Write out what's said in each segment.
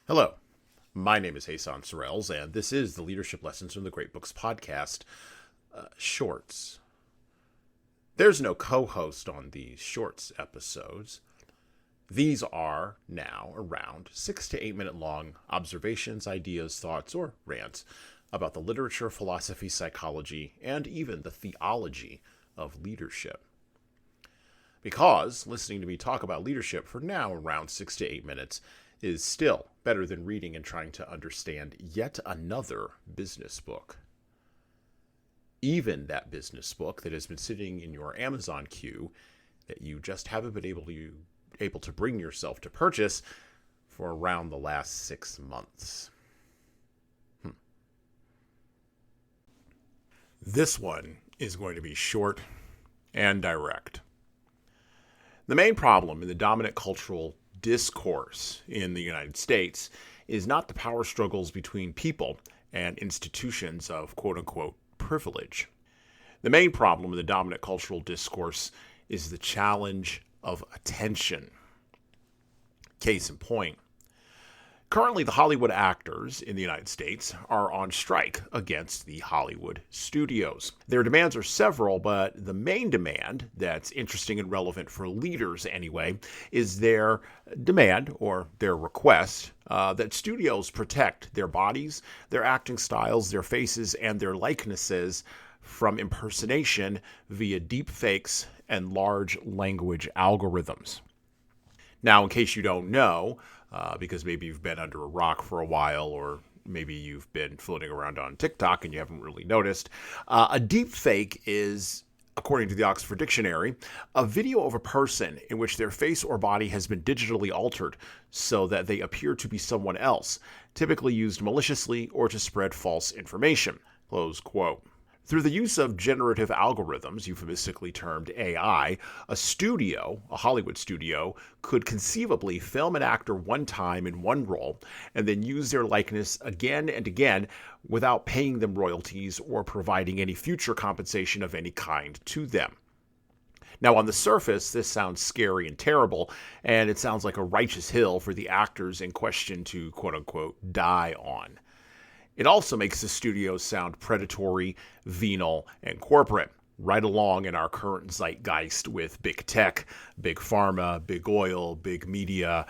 Hello, my name is Hasan Sorrells, and this is the Leadership Lessons from the Great Books podcast, Shorts. There's no co-host on these Shorts episodes. These are now around 6 to 8 minute long observations, ideas, thoughts, or rants about the literature, philosophy, psychology, and even the theology of leadership. Because listening to me talk about leadership for now around 6 to 8 minutes is still better than reading and trying to understand yet another business book. Even that business book that has been sitting in your Amazon queue that you just haven't been able to bring yourself to purchase for around the last 6 months. This one is going to be short and direct. The main problem in the dominant cultural discourse in the United States is not the power struggles between people and institutions of quote-unquote privilege. The main problem in the dominant cultural discourse is the challenge of attention. Case in point, currently the Hollywood actors in the United States are on strike against the Hollywood studios. Their demands are several, but the main demand that's interesting and relevant for leaders anyway is their demand or their request that studios protect their bodies, their acting styles, their faces, and their likenesses from impersonation via deepfakes and large language algorithms. Now, in case you don't know, because maybe you've been under a rock for a while, or maybe you've been floating around on TikTok and you haven't really noticed, a deepfake is, according to the Oxford Dictionary, a video of a person in which their face or body has been digitally altered so that they appear to be someone else, typically used maliciously or to spread false information. Close quote. Through the use of generative algorithms, euphemistically termed AI, a Hollywood studio, could conceivably film an actor one time in one role and then use their likeness again and again without paying them royalties or providing any future compensation of any kind to them. Now, on the surface, this sounds scary and terrible, and it sounds like a righteous hill for the actors in question to, quote-unquote, die on. It also makes the studios sound predatory, venal, and corporate, right along in our current zeitgeist with big tech, big pharma, big oil, big media,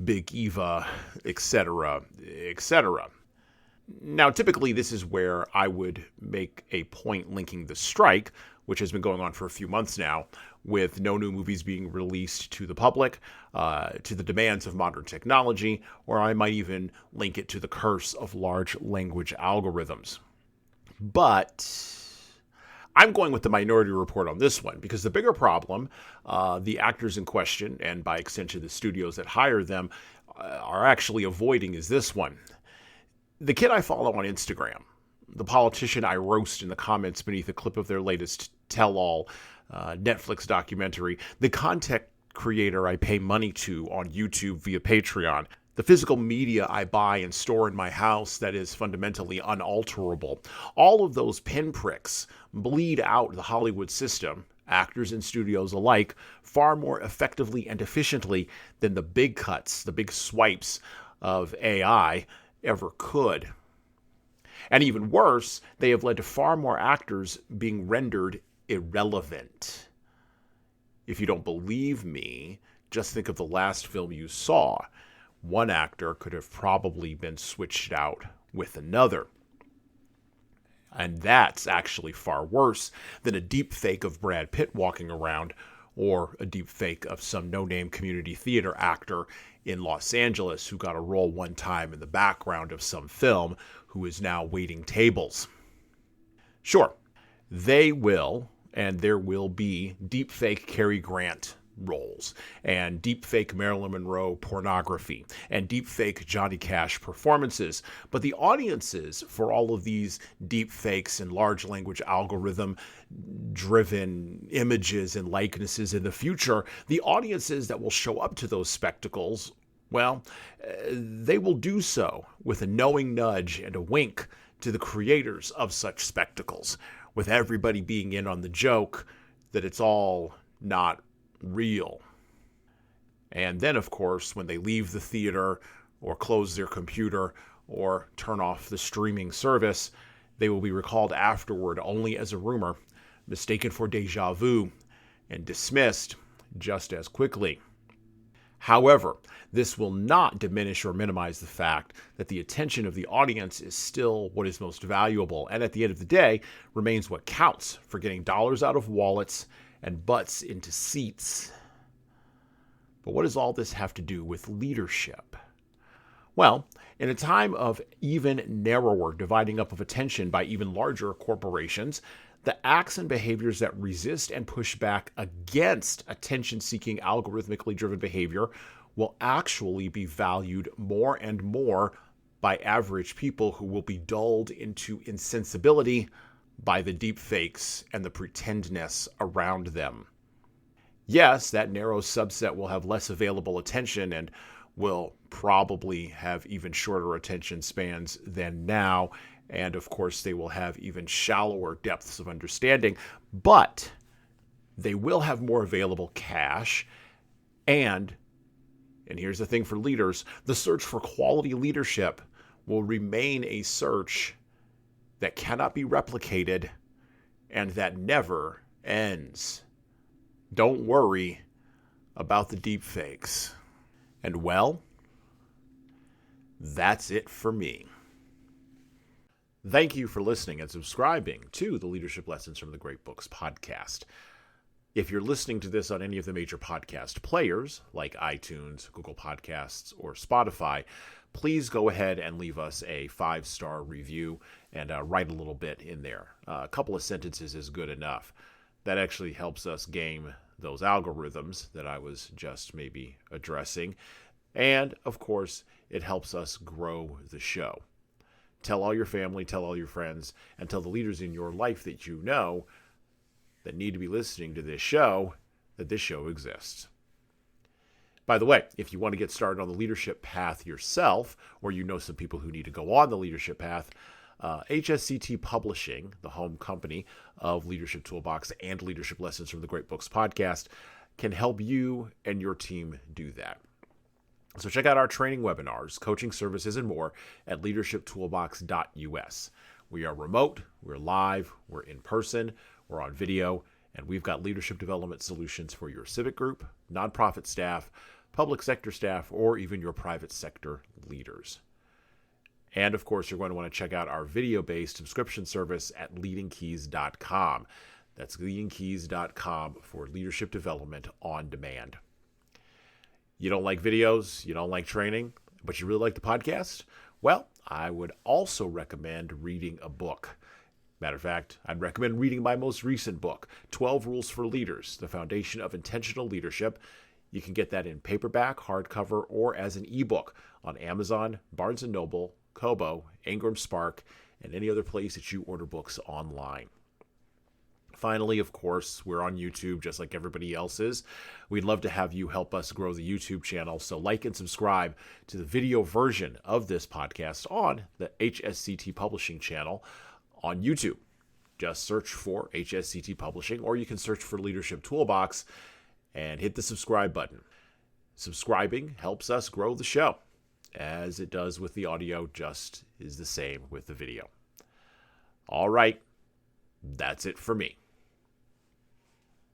big Eva, etc., etc. Now, typically, this is where I would make a point linking the strike, which has been going on for a few months now, with no new movies being released to the public, to the demands of modern technology, or I might even link it to the curse of large language algorithms. But I'm going with the Minority Report on this one, because the bigger problem the actors in question, and by extension the studios that hire them, are actually avoiding is this one. The kid I follow on Instagram, the politician I roast in the comments beneath a clip of their latest tell-all Netflix documentary, the content creator I pay money to on YouTube via Patreon, the physical media I buy and store in my house that is fundamentally unalterable. All of those pinpricks bleed out the Hollywood system, actors and studios alike, far more effectively and efficiently than the big cuts, the big swipes of AI ever could. And even worse, they have led to far more actors being rendered irrelevant. If you don't believe me, just think of the last film you saw. One actor could have probably been switched out with another. And that's actually far worse than a deep fake of Brad Pitt walking around, or a deep fake of some no-name community theater actor in Los Angeles who got a role one time in the background of some film who is now waiting tables. Sure, they will, and there will be deepfake Cary Grant roles, and deepfake Marilyn Monroe pornography, and deepfake Johnny Cash performances. But the audiences for all of these deepfakes and large language algorithm-driven images and likenesses in the future, the audiences that will show up to those spectacles, well, they will do so with a knowing nudge and a wink to the creators of such spectacles, with everybody being in on the joke that it's all not real. And then, of course, when they leave the theater or close their computer or turn off the streaming service, they will be recalled afterward only as a rumor, mistaken for deja vu, and dismissed just as quickly. However, this will not diminish or minimize the fact that the attention of the audience is still what is most valuable, and at the end of the day, remains what counts for getting dollars out of wallets and butts into seats. But what does all this have to do with leadership? Well, in a time of even narrower dividing up of attention by even larger corporations, the acts and behaviors that resist and push back against attention-seeking algorithmically driven behavior will actually be valued more and more by average people who will be dulled into insensibility by the deepfakes and the pretendness around them. Yes, that narrow subset will have less available attention and will probably have even shorter attention spans than now. And of course, they will have even shallower depths of understanding, but they will have more available cash. And here's the thing for leaders, the search for quality leadership will remain a search that cannot be replicated and that never ends. Don't worry about the deepfakes. And well, that's it for me. Thank you for listening and subscribing to the Leadership Lessons from the Great Books podcast. If you're listening to this on any of the major podcast players, like iTunes, Google Podcasts, or Spotify, please go ahead and leave us a 5-star review and write a little bit in there. A couple of sentences is good enough. That actually helps us game those algorithms that I was just maybe addressing. And, of course, it helps us grow the show. Tell all your family, tell all your friends, and tell the leaders in your life that you know that need to be listening to this show that this show exists. By the way, if you want to get started on the leadership path yourself, or you know some people who need to go on the leadership path, HSCT Publishing, the home company of Leadership Toolbox and Leadership Lessons from the Great Books podcast, can help you and your team do that. So check out our training webinars, coaching services, and more at leadershiptoolbox.us. We are remote, we're live, we're in person, we're on video, and we've got leadership development solutions for your civic group, nonprofit staff, public sector staff, or even your private sector leaders. And of course, you're going to want to check out our video-based subscription service at leadingkeys.com. That's leadingkeys.com for leadership development on demand. You don't like videos, you don't like training, but you really like the podcast? Well, I would also recommend reading a book. Matter of fact, I'd recommend reading my most recent book, 12 Rules for Leaders, The Foundation of Intentional Leadership. You can get that in paperback, hardcover, or as an ebook on Amazon, Barnes & Noble, Kobo, Ingram Spark, and any other place that you order books online. Finally, of course, we're on YouTube just like everybody else is. We'd love to have you help us grow the YouTube channel, so like and subscribe to the video version of this podcast on the HSCT Publishing channel on YouTube. Just search for HSCT Publishing, or you can search for Leadership Toolbox and hit the subscribe button. Subscribing helps us grow the show, as it does with the audio, just is the same with the video. All right, that's it for me.